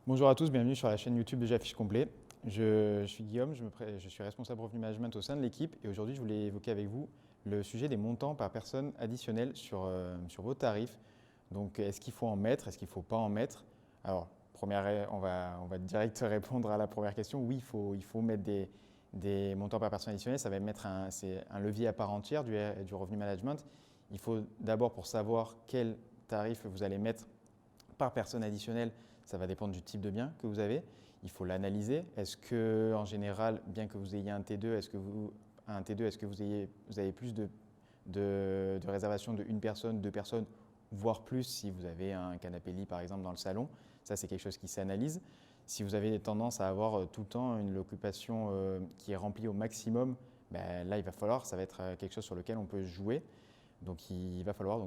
Bonjour à tous, bienvenue sur la chaîne YouTube de J'affiche complet. Je suis Guillaume, je suis responsable revenu management au sein de l'équipe et aujourd'hui je voulais évoquer avec vous le sujet des montants par personne additionnels sur vos tarifs. Donc est-ce qu'il faut en mettre, est-ce qu'il ne faut pas en mettre? Alors, on va direct répondre à la première question. Oui, il faut mettre des montants par personne additionnels, c'est un levier à part entière du revenu management. Il faut d'abord, pour savoir quel tarif vous allez mettre par personne additionnelle, ça va dépendre du type de bien que vous avez. Il faut l'analyser. Est-ce que, en général, bien que vous ayez un T2, est-ce que vous avez plus de réservations de une personne, deux personnes, voire plus si vous avez un canapé lit par exemple dans le salon? Ça, c'est quelque chose qui s'analyse. Si vous avez tendance à avoir tout le temps une occupation qui est remplie au maximum, ben, là, ça va être quelque chose sur lequel on peut jouer. Donc, il va falloir,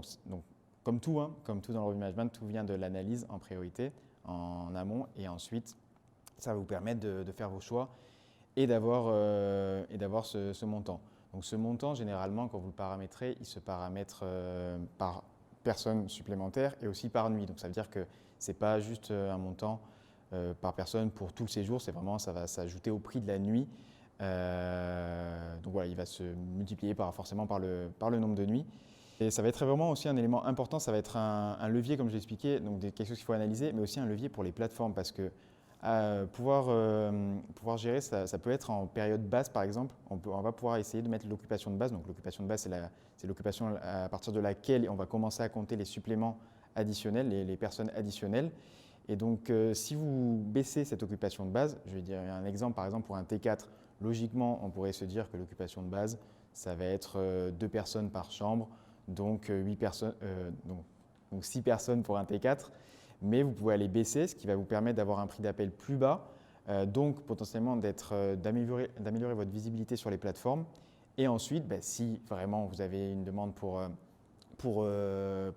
comme tout, hein, comme tout dans le revenu management, tout vient de l'analyse en priorité, en amont, et ensuite, ça va vous permettre de faire vos choix et d'avoir ce montant. Donc ce montant, généralement, quand vous le paramétrez, il se paramètre par personne supplémentaire et aussi par nuit. Donc ça veut dire que ce n'est pas juste un montant par personne pour tout le séjour, ça va s'ajouter au prix de la nuit. Donc voilà, il va se multiplier forcément par le nombre de nuits. Et ça va être vraiment aussi un élément important, ça va être un levier, comme je l'ai expliqué, donc quelque chose qu'il faut analyser, mais aussi un levier pour les plateformes, parce que pouvoir gérer, ça peut être en période basse, par exemple. On va pouvoir essayer de mettre l'occupation de base. Donc l'occupation de base, c'est l'occupation à partir de laquelle on va commencer à compter les suppléments additionnels, les personnes additionnelles. Et donc, si vous baissez cette occupation de base, je vais dire un exemple, par exemple pour un T4, logiquement, on pourrait se dire que l'occupation de base, ça va être 2 personnes par chambre, donc 6 personnes pour un T4, mais vous pouvez aller baisser, ce qui va vous permettre d'avoir un prix d'appel plus bas, donc potentiellement d'améliorer votre visibilité sur les plateformes. Et ensuite, si vraiment vous avez une demande pour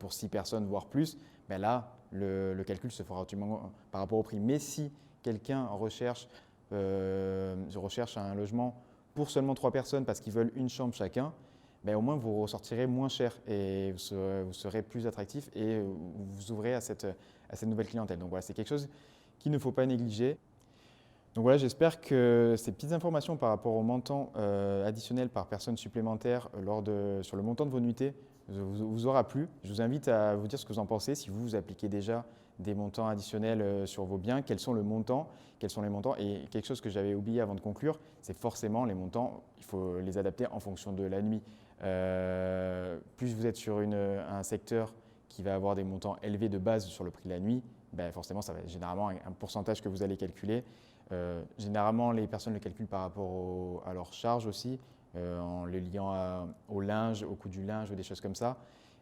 6 personnes, voire plus, là, le calcul se fera automatiquement par rapport au prix. Mais si quelqu'un recherche un logement pour seulement 3 personnes parce qu'ils veulent une chambre chacun, au moins vous ressortirez moins cher et vous serez plus attractif et vous vous ouvrez à cette nouvelle clientèle. Donc voilà, c'est quelque chose qu'il ne faut pas négliger. Donc voilà, j'espère que ces petites informations par rapport au montant additionnel par personne supplémentaire sur le montant de vos nuitées vous aura plu. Je vous invite à vous dire ce que vous en pensez, si vous appliquez déjà des montants additionnels sur vos biens, quels sont les montants, et quelque chose que j'avais oublié avant de conclure, c'est forcément les montants, il faut les adapter en fonction de la nuit. Plus vous êtes sur un secteur qui va avoir des montants élevés de base sur le prix de la nuit, forcément ça va être généralement un pourcentage que vous allez calculer. Généralement, les personnes le calculent par rapport à leur charge aussi, en le liant au linge, au coût du linge ou des choses comme ça.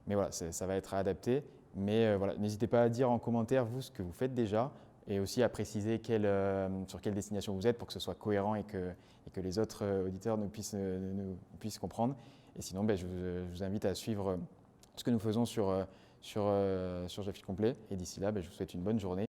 Mais voilà, ça va être adapté. Mais voilà, n'hésitez pas à dire en commentaire, vous, ce que vous faites déjà et aussi à préciser sur quelle destination vous êtes pour que ce soit cohérent et que les autres auditeurs puissent comprendre. Et sinon, je vous invite à suivre ce que nous faisons sur J'affiche complet. Et d'ici là, je vous souhaite une bonne journée.